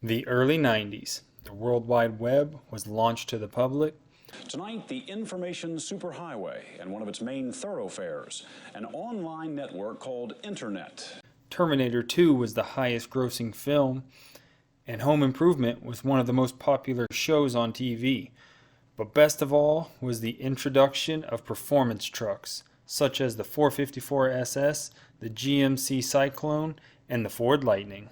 The early 90s. The World Wide Web was launched to the public. Tonight, the information superhighway and one of its main thoroughfares, an online network called Internet. Terminator 2 was the highest grossing film, and Home Improvement was one of the most popular shows on TV. But best of all was the introduction of performance trucks, such as the 454 SS, the GMC Cyclone, and the Ford Lightning.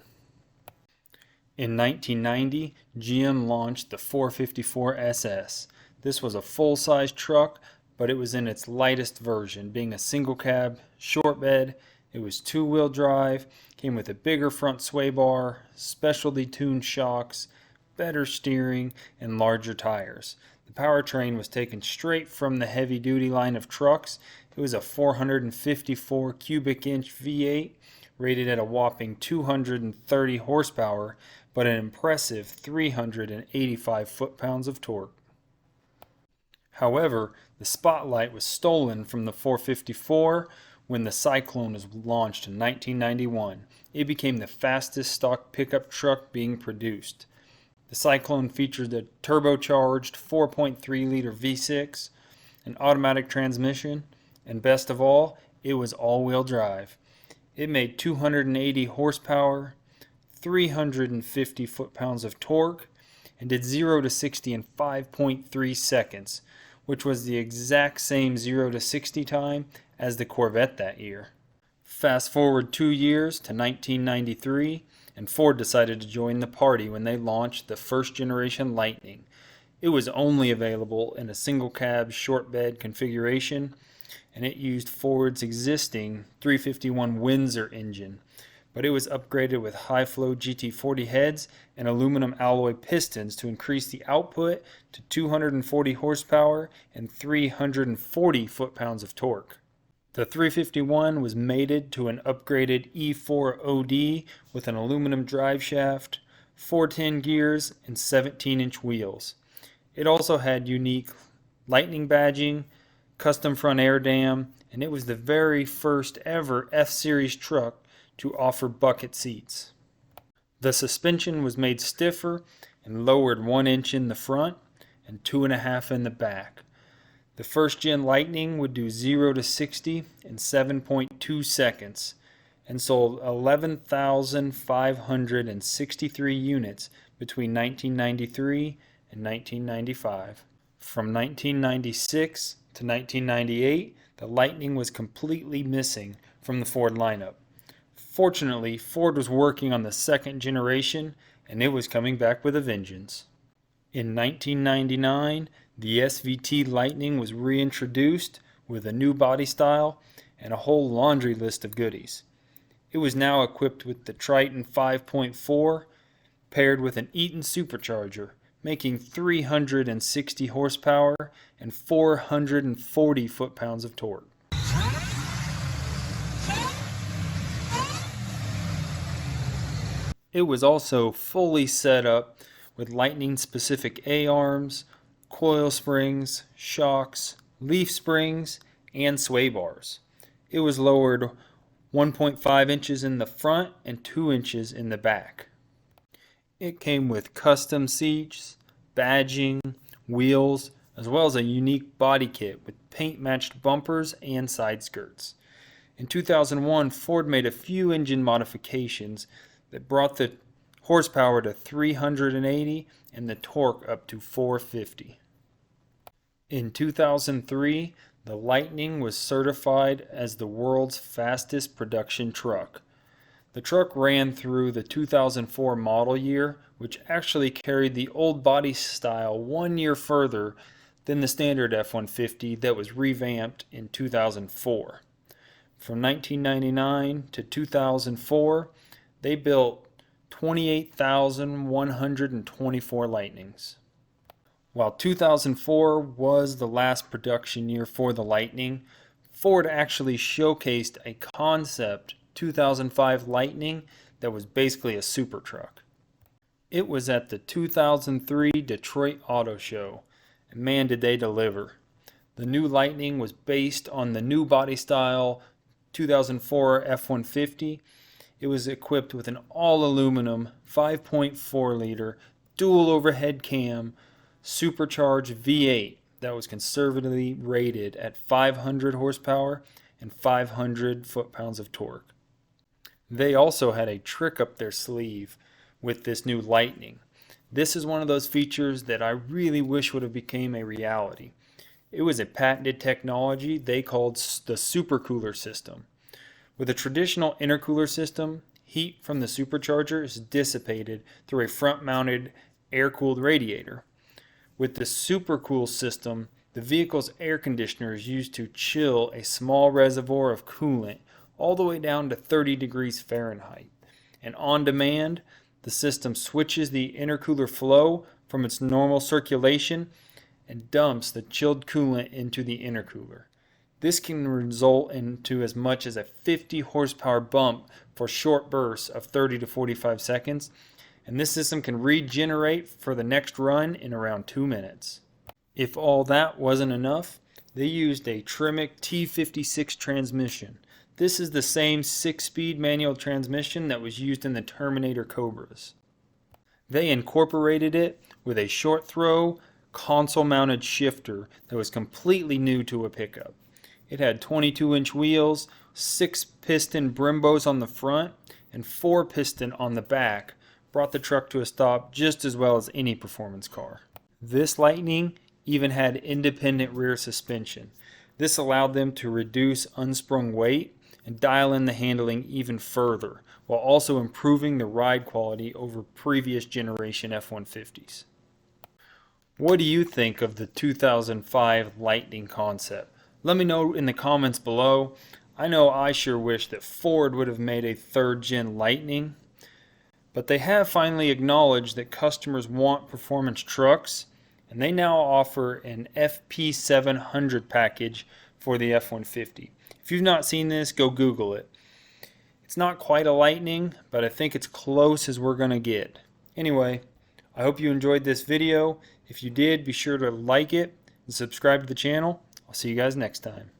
In 1990, GM launched the 454 SS. This was a full-size truck, but it was in its lightest version, being a single cab, short bed. It was two-wheel drive, came with a bigger front sway bar, specialty tuned shocks, better steering, and larger tires. The powertrain was taken straight from the heavy-duty line of trucks. It was a 454 cubic inch V8, rated at a whopping 230 horsepower, but an impressive 385 foot-pounds of torque. However, the spotlight was stolen from the 454 when the Cyclone was launched in 1991. It became the fastest stock pickup truck being produced. The Cyclone featured a turbocharged 4.3-liter V6, an automatic transmission, and best of all, it was all-wheel drive. It made 280 horsepower, 350 foot-pounds of torque, and did 0 to 60 in 5.3 seconds, which was the exact same 0 to 60 time as the Corvette that year. Fast forward 2 years to 1993, and Ford decided to join the party when they launched the first generation Lightning. It was only available in a single cab short bed configuration, and it used Ford's existing 351 Windsor engine, but it was upgraded with high-flow GT40 heads and aluminum alloy pistons to increase the output to 240 horsepower and 340 foot-pounds of torque. The 351 was mated to an upgraded E4 OD with an aluminum drive shaft, 410 gears, and 17-inch wheels. It also had unique Lightning badging, custom front air dam, and it was the very first ever F-Series truck to offer bucket seats. The suspension was made stiffer and lowered 1 inch in the front and 2.5 in the back. The first gen Lightning would do 0 to 60 in 7.2 seconds and sold 11,563 units between 1993 and 1995. From 1996 to 1998, the Lightning was completely missing from the Ford lineup. Fortunately, Ford was working on the second generation, and it was coming back with a vengeance. In 1999, the SVT Lightning was reintroduced with a new body style and a whole laundry list of goodies. It was now equipped with the Triton 5.4 paired with an Eaton supercharger, making 360 horsepower and 440 foot-pounds of torque. It was also fully set up with Lightning-specific A-arms, coil springs, shocks, leaf springs, and sway bars. It was lowered 1.5 inches in the front and 2 inches in the back. It came with custom seats, badging, wheels, as well as a unique body kit with paint-matched bumpers and side skirts. In 2001, Ford made a few engine modifications that brought the horsepower to 380 and the torque up to 450. In 2003, the Lightning was certified as the world's fastest production truck. The truck ran through the 2004 model year, which actually carried the old body style 1 year further than the standard F-150 that was revamped in 2004. From 1999 to 2004, they built 28,124 Lightnings. While 2004 was the last production year for the Lightning, Ford actually showcased a concept 2005 Lightning that was basically a super truck. It was at the 2003 Detroit Auto Show, and man did they deliver. The new Lightning was based on the new body style 2004 F-150. it was equipped with an all-aluminum 5.4 liter dual overhead cam supercharged V8 that was conservatively rated at 500 horsepower and 500 foot-pounds of torque. They also had a trick up their sleeve with this new Lightning. This is one of those features that I really wish would have become a reality. It was a patented technology they called the supercooler system. With a traditional intercooler system, heat from the supercharger is dissipated through a front-mounted air-cooled radiator. With the supercool system, the vehicle's air conditioner is used to chill a small reservoir of coolant all the way down to 30 degrees Fahrenheit. And on demand, the system switches the intercooler flow from its normal circulation and dumps the chilled coolant into the intercooler. This can result into as much as a 50 horsepower bump for short bursts of 30 to 45 seconds, and this system can regenerate for the next run in around 2 minutes. If all that wasn't enough, they used a Tremec T56 transmission. This is the same 6-speed manual transmission that was used in the Terminator Cobras. They incorporated it with a short throw console-mounted shifter that was completely new to a pickup. It had 22-inch wheels, 6-piston Brembos on the front, and 4-piston on the back, brought the truck to a stop just as well as any performance car. This Lightning even had independent rear suspension. This allowed them to reduce unsprung weight and dial in the handling even further, while also improving the ride quality over previous generation F-150s. What do you think of the 2005 Lightning concept? Let me know in the comments below. I know I sure wish that Ford would have made a 3rd gen Lightning, but they have finally acknowledged that customers want performance trucks, and they now offer an FP700 package for the F-150. If you've not seen this, go Google it. It's not quite a Lightning, but I think it's close as we're going to get. Anyway, I hope you enjoyed this video. If you did, be sure to like it and subscribe to the channel. I'll see you guys next time.